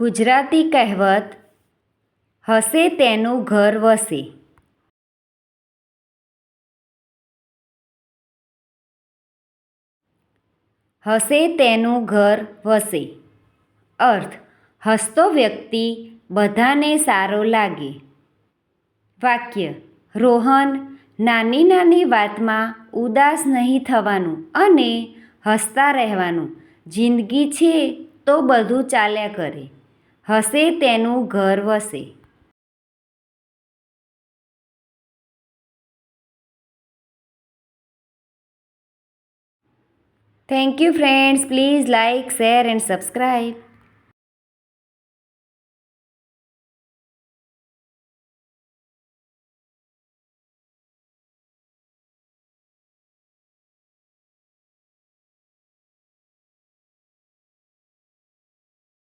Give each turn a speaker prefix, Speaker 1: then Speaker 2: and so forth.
Speaker 1: ગુજરાતી કહેવત હસે તેનું ઘર વસે. હસે તેનું ઘર વસે. અર્થ: હસતો વ્યક્તિ બધાને સારો લાગે. વાક્ય: રોહન, નાની નાની વાતમાં ઉદાસ નહીં થવાનું અને હસતા રહેવાનું. જિંદગી છે તો બધું ચાલ્યા કરે. હસે તેનું ઘર વસે. Thank you friends. Please like, share and subscribe.